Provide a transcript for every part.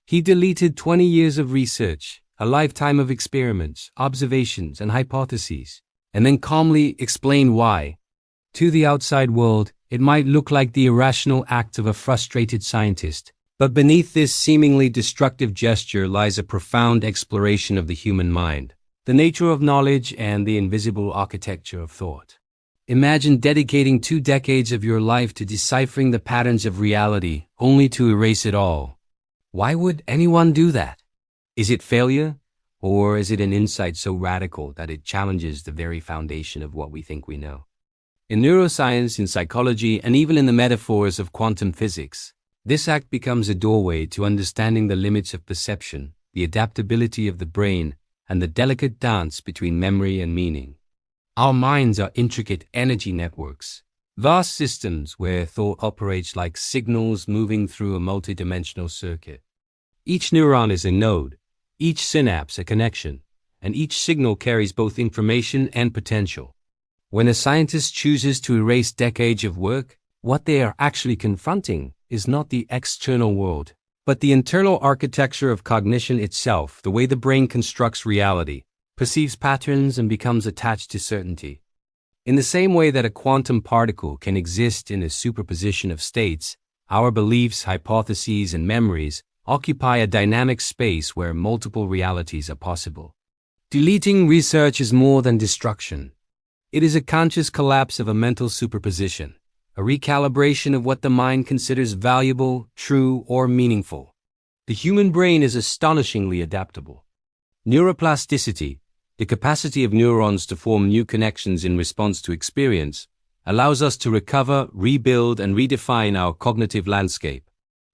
He deleted 20 years of research, a lifetime of experiments, observations, and hypotheses, and then calmly explained why. To the outside world, it might look like the irrational act of a frustrated scientist, but beneath this seemingly destructive gesture lies a profound exploration of the human mind, the nature of knowledge, and the invisible architecture of thought. Imagine dedicating 2 decades of your life to deciphering the patterns of reality, only to erase it all. Why would anyone do that? Is it failure, or is it an insight so radical that it challenges the very foundation of what we think we know? In neuroscience, in psychology, and even in the metaphors of quantum physics, this act becomes a doorway to understanding the limits of perception, the adaptability of the brain, and the delicate dance between memory and meaning. Our minds are intricate energy networks, vast systems where thought operates like signals moving through a multidimensional circuit. Each neuron is a node, each synapse a connection, and each signal carries both information and potential. When a scientist chooses to erase decades of work, what they are actually confronting is not the external world, but the internal architecture of cognition itself, the way the brain constructs reality, perceives patterns, and becomes attached to certainty. In the same way that a quantum particle can exist in a superposition of states, our beliefs, hypotheses, and memories occupy a dynamic space where multiple realities are possible. Deleting research is more than destruction. It is a conscious collapse of a mental superposition, a recalibration of what the mind considers valuable, true, or meaningful. The human brain is astonishingly adaptable. Neuroplasticity, the capacity of neurons to form new connections in response to experience, allows us to recover, rebuild, and redefine our cognitive landscape.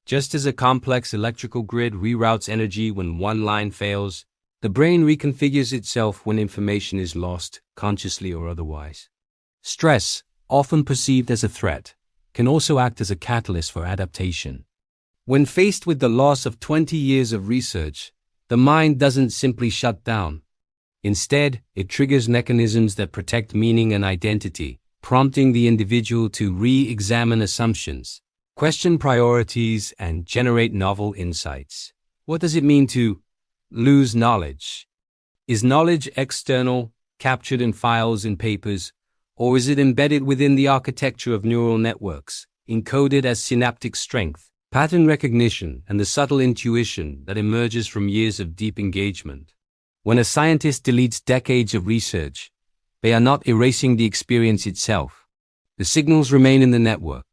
Just as a complex electrical grid reroutes energy when one line fails, the brain reconfigures itself when information is lost, consciously or otherwise. Stress, often perceived as a threat, can also act as a catalyst for adaptation. When faced with the loss of 20 years of research, the mind doesn't simply shut down. Instead, it triggers mechanisms that protect meaning and identity, prompting the individual to re-examine assumptions, question priorities, and generate novel insights. What does it mean to lose knowledge? Is knowledge external, captured in files and papers, or is it embedded within the architecture of neural networks, encoded as synaptic strength, pattern recognition, and the subtle intuition that emerges from years of deep engagement? When a scientist deletes decades of research, they are not erasing the experience itself. The signals remain in the network.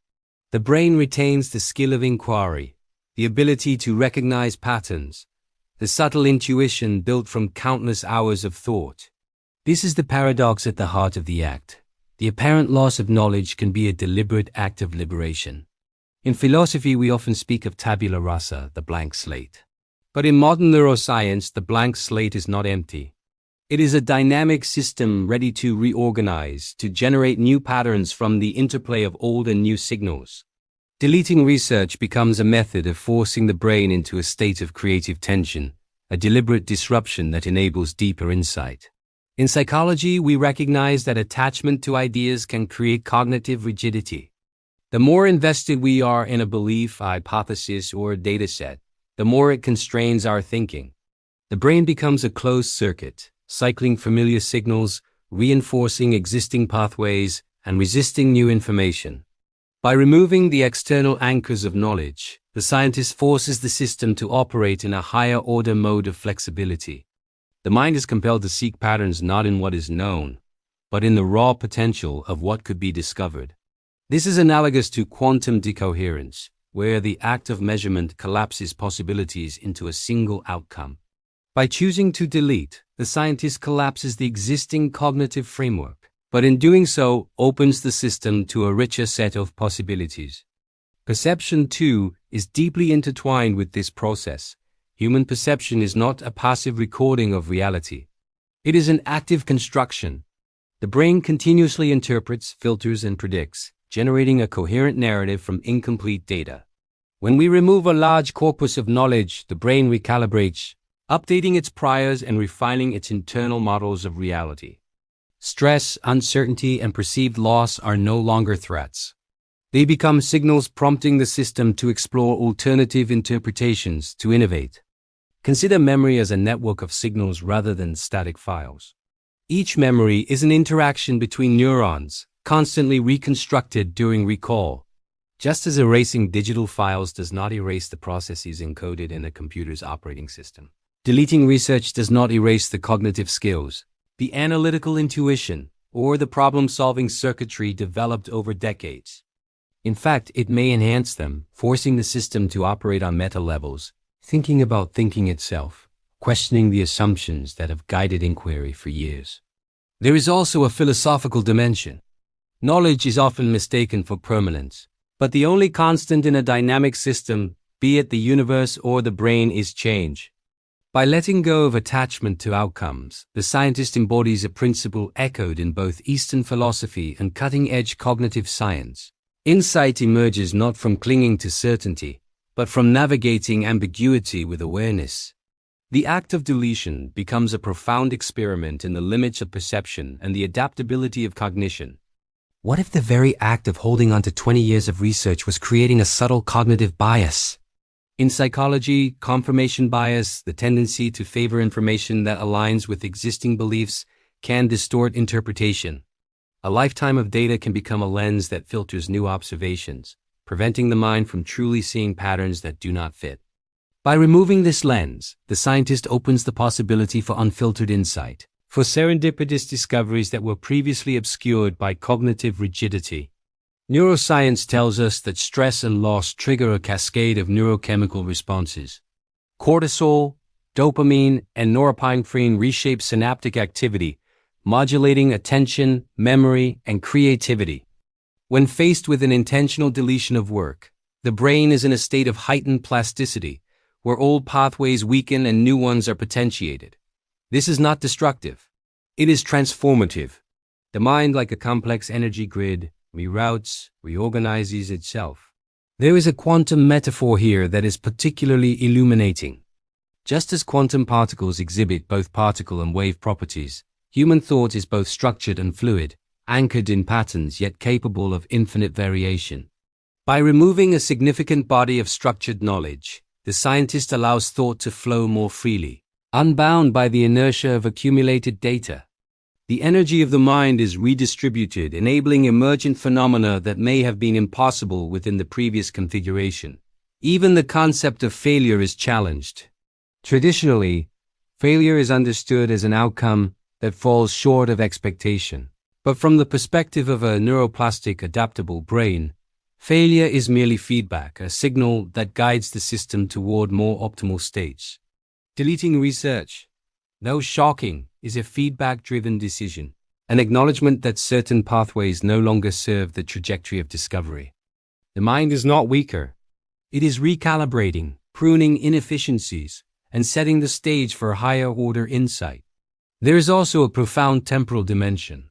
The brain retains the skill of inquiry, the ability to recognize patterns, the subtle intuition built from countless hours of thought. This is the paradox at the heart of the act. The apparent loss of knowledge can be a deliberate act of liberation. In philosophy, we often speak of tabula rasa, the blank slate. But in modern neuroscience, the blank slate is not empty. It is a dynamic system ready to reorganize, to generate new patterns from the interplay of old and new signals. Deleting research becomes a method of forcing the brain into a state of creative tension, a deliberate disruption that enables deeper insight. In psychology, we recognize that attachment to ideas can create cognitive rigidity. The more invested we are in a belief, a hypothesis, or a dataset, the more it constrains our thinking. The brain becomes a closed circuit, cycling familiar signals, reinforcing existing pathways, and resisting new information. By removing the external anchors of knowledge, the scientist forces the system to operate in a higher-order mode of flexibility. The mind is compelled to seek patterns not in what is known, but in the raw potential of what could be discovered. This is analogous to quantum decoherence, where the act of measurement collapses possibilities into a single outcome. By choosing to delete, the scientist collapses the existing cognitive framework, but in doing so, opens the system to a richer set of possibilities. Perception, too, is deeply intertwined with this process. Human perception is not a passive recording of reality. It is an active construction. The brain continuously interprets, filters, and predicts, generating a coherent narrative from incomplete data. When we remove a large corpus of knowledge, the brain recalibrates, updating its priors and refining its internal models of reality. Stress, uncertainty, and perceived loss are no longer threats. They become signals prompting the system to explore alternative interpretations, to innovate. Consider memory as a network of signals rather than static files. Each memory is an interaction between neurons, constantly reconstructed during recall. Just as erasing digital files does not erase the processes encoded in a computer's operating system, deleting research does not erase the cognitive skills, the analytical intuition, or the problem-solving circuitry developed over decades. In fact, it may enhance them, forcing the system to operate on meta levels, thinking about thinking itself, questioning the assumptions that have guided inquiry for years. There is also a philosophical dimension. Knowledge is often mistaken for permanence, but the only constant in a dynamic system, be it the universe or the brain, is change. By letting go of attachment to outcomes, the scientist embodies a principle echoed in both Eastern philosophy and cutting-edge cognitive science. Insight emerges not from clinging to certainty, but from navigating ambiguity with awareness. The act of deletion becomes a profound experiment in the limits of perception and the adaptability of cognition. What if the very act of holding on to 20 years of research was creating a subtle cognitive bias? In psychology, confirmation bias, the tendency to favor information that aligns with existing beliefs, can distort interpretation. A lifetime of data can become a lens that filters new observations, preventing the mind from truly seeing patterns that do not fit. By removing this lens, the scientist opens the possibility for unfiltered insight, for serendipitous discoveries that were previously obscured by cognitive rigidity. Neuroscience tells us that stress and loss trigger a cascade of neurochemical responses. Cortisol, dopamine, and norepinephrine reshape synaptic activity, modulating attention, memory, and creativity. When faced with an intentional deletion of work, the brain is in a state of heightened plasticity, where old pathways weaken and new ones are potentiated. This is not destructive. It is transformative. The mind, like a complex energy grid, reroutes, reorganizes itself. There is a quantum metaphor here that is particularly illuminating. Just as quantum particles exhibit both particle and wave properties, human thought is both structured and fluid, anchored in patterns yet capable of infinite variation. By removing a significant body of structured knowledge, the scientist allows thought to flow more freely, unbound by the inertia of accumulated data. The energy of the mind is redistributed, enabling emergent phenomena that may have been impossible within the previous configuration. Even the concept of failure is challenged. Traditionally, failure is understood as an outcome that falls short of expectation. But from the perspective of a neuroplastic, adaptable brain, failure is merely feedback, a signal that guides the system toward more optimal states. Deleting research, though shocking, is a feedback-driven decision, an acknowledgement that certain pathways no longer serve the trajectory of discovery. The mind is not weaker. It is recalibrating, pruning inefficiencies, and setting the stage for higher-order insight. There is also a profound temporal dimension.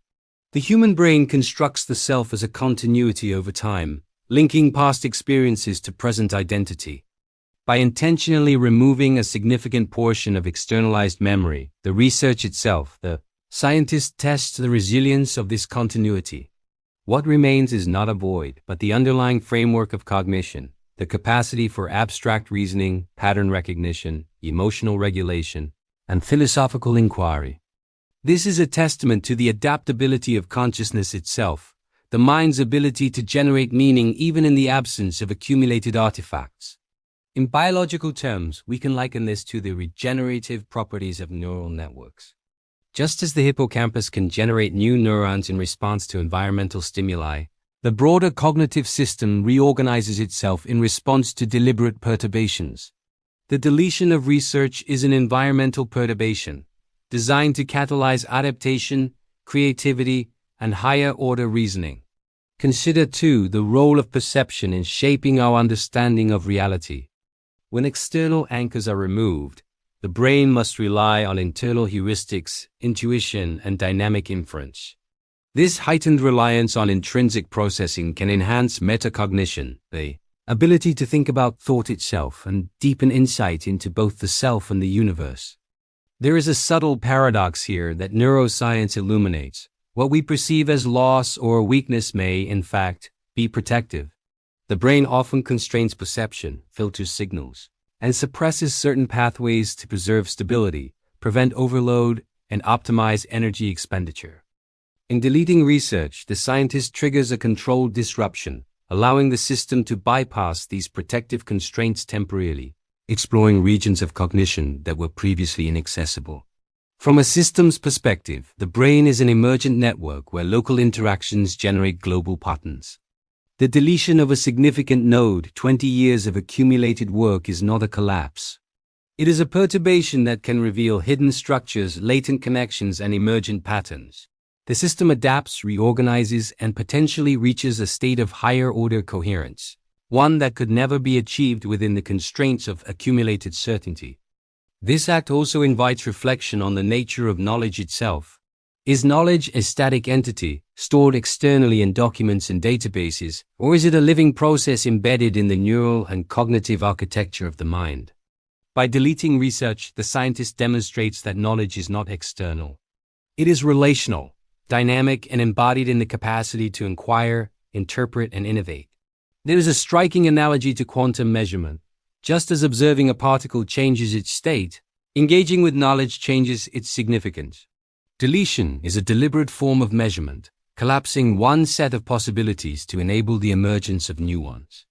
The human brain constructs the self as a continuity over time, linking past experiences to present identity. By intentionally removing a significant portion of externalized memory, the research itself, the scientist tests the resilience of this continuity. What remains is not a void, but the underlying framework of cognition, the capacity for abstract reasoning, pattern recognition, emotional regulation, and philosophical inquiry. This is a testament to the adaptability of consciousness itself, the mind's ability to generate meaning even in the absence of accumulated artifacts. In biological terms, we can liken this to the regenerative properties of neural networks. Just as the hippocampus can generate new neurons in response to environmental stimuli, the broader cognitive system reorganizes itself in response to deliberate perturbations. The deletion of research is an environmental perturbation, designed to catalyze adaptation, creativity, and higher-order reasoning. Consider, too, the role of perception in shaping our understanding of reality. When external anchors are removed, the brain must rely on internal heuristics, intuition, and dynamic inference. This heightened reliance on intrinsic processing can enhance metacognition, the ability to think about thought itself, and deepen insight into both the self and the universe. There is a subtle paradox here that neuroscience illuminates. What we perceive as loss or weakness may, in fact, be protective. The brain often constrains perception, filters signals, and suppresses certain pathways to preserve stability, prevent overload, and optimize energy expenditure. In deleting research, the scientist triggers a controlled disruption, allowing the system to bypass these protective constraints temporarily, exploring regions of cognition that were previously inaccessible. From a systems perspective, the brain is an emergent network where local interactions generate global patterns. The deletion of a significant node, 20 years of accumulated work, is not a collapse. It is a perturbation that can reveal hidden structures, latent connections, and emergent patterns. The system adapts, reorganizes, and potentially reaches a state of higher-order coherence, one that could never be achieved within the constraints of accumulated certainty. This act also invites reflection on the nature of knowledge itself. Is knowledge a static entity, stored externally in documents and databases, or is it a living process embedded in the neural and cognitive architecture of the mind? By deleting research, the scientist demonstrates that knowledge is not external. It is relational, dynamic, and embodied in the capacity to inquire, interpret, and innovate. There is a striking analogy to quantum measurement. Just as observing a particle changes its state, engaging with knowledge changes its significance. Deletion is a deliberate form of measurement, collapsing one set of possibilities to enable the emergence of new ones.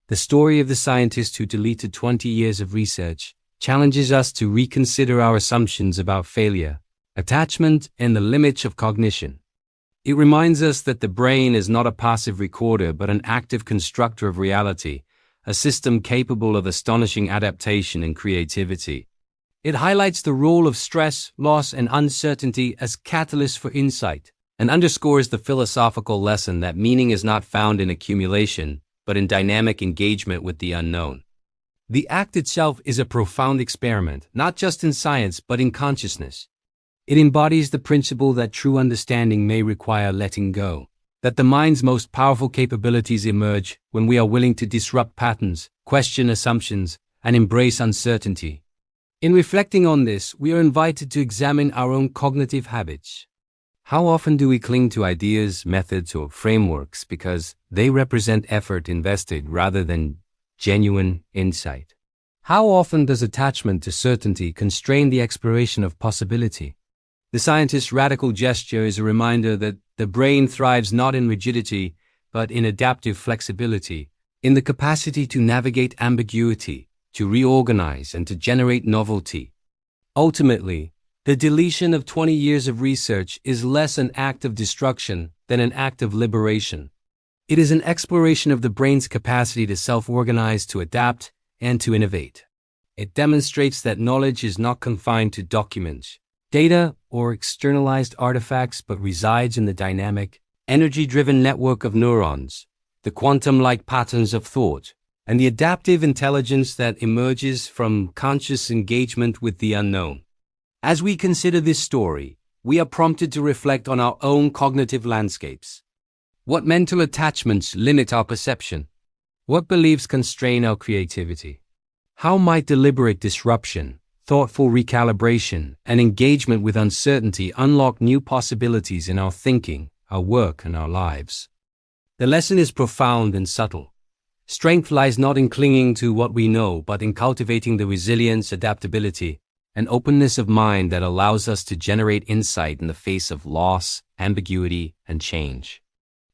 The story of the scientist who deleted 20 years of research challenges us to reconsider our assumptions about failure, attachment, and the limits of cognition. It reminds us that the brain is not a passive recorder but an active constructor of reality, a system capable of astonishing adaptation and creativity. It highlights the role of stress, loss, and uncertainty as catalysts for insight, and underscores the philosophical lesson that meaning is not found in accumulation, but in dynamic engagement with the unknown. The act itself is a profound experiment, not just in science, but in consciousness. It embodies the principle that true understanding may require letting go, that the mind's most powerful capabilities emerge when we are willing to disrupt patterns, question assumptions, and embrace uncertainty. In reflecting on this, we are invited to examine our own cognitive habits. How often do we cling to ideas, methods, or frameworks because they represent effort invested rather than genuine insight? How often does attachment to certainty constrain the exploration of possibility? The scientist's radical gesture is a reminder that the brain thrives not in rigidity, but in adaptive flexibility, in the capacity to navigate ambiguity, to reorganize, and to generate novelty. Ultimately, the deletion of 20 years of research is less an act of destruction than an act of liberation. It is an exploration of the brain's capacity to self-organize, to adapt, and to innovate. It demonstrates that knowledge is not confined to documents, data, or externalized artifacts, but resides in the dynamic, energy-driven network of neurons, the quantum-like patterns of thought, and the adaptive intelligence that emerges from conscious engagement with the unknown. As we consider this story, we are prompted to reflect on our own cognitive landscapes. What mental attachments limit our perception? What beliefs constrain our creativity? How might deliberate disruption, thoughtful recalibration, and engagement with uncertainty unlock new possibilities in our thinking, our work, and our lives? The lesson is profound and subtle. Strength lies not in clinging to what we know, but in cultivating the resilience, adaptability, and openness of mind that allows us to generate insight in the face of loss, ambiguity, and change.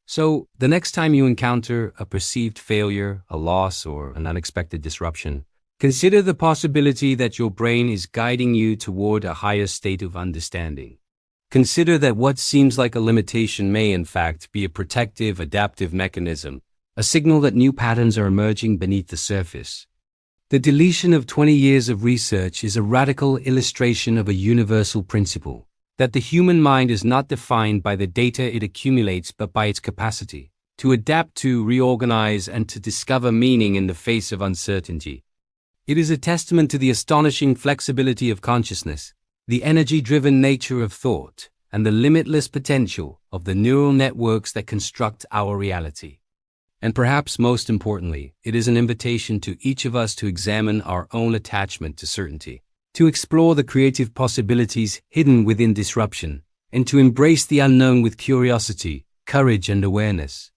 So, the next time you encounter a perceived failure, a loss, or an unexpected disruption, consider the possibility that your brain is guiding you toward a higher state of understanding. Consider that what seems like a limitation may, in fact, be a protective, adaptive mechanism, a signal that new patterns are emerging beneath the surface. The deletion of 20 years of research is a radical illustration of a universal principle, that the human mind is not defined by the data it accumulates but by its capacity to adapt, to reorganize, and to discover meaning in the face of uncertainty. It is a testament to the astonishing flexibility of consciousness, the energy-driven nature of thought, and the limitless potential of the neural networks that construct our reality. And perhaps most importantly, it is an invitation to each of us to examine our own attachment to certainty, to explore the creative possibilities hidden within disruption, and to embrace the unknown with curiosity, courage, and awareness.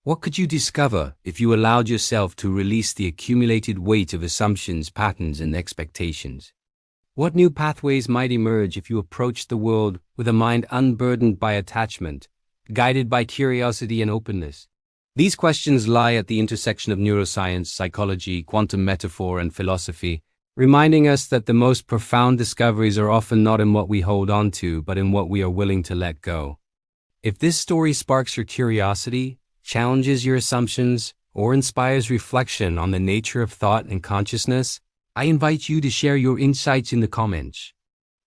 What could you discover if you allowed yourself to release the accumulated weight of assumptions, patterns, and expectations? What new pathways might emerge if you approached the world with a mind unburdened by attachment, guided by curiosity and openness? These questions lie at the intersection of neuroscience, psychology, quantum metaphor, and philosophy, reminding us that the most profound discoveries are often not in what we hold on to, but in what we are willing to let go. If this story sparks your curiosity, challenges your assumptions, or inspires reflection on the nature of thought and consciousness, I invite you to share your insights in the comments.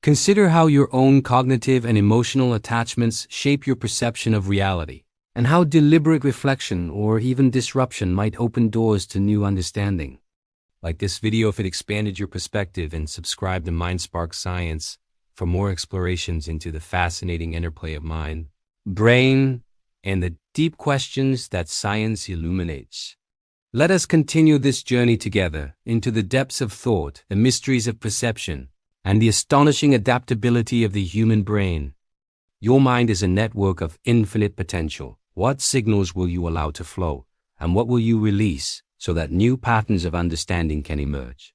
Consider how your own cognitive and emotional attachments shape your perception of reality, and how deliberate reflection or even disruption might open doors to new understanding. Like this video if it expanded your perspective, and subscribe to MindSpark Science for more explorations into the fascinating interplay of mind, brain, and the deep questions that science illuminates. Let us continue this journey together into the depths of thought, the mysteries of perception, and the astonishing adaptability of the human brain. Your mind is a network of infinite potential. What signals will you allow to flow, and what will you release so that new patterns of understanding can emerge?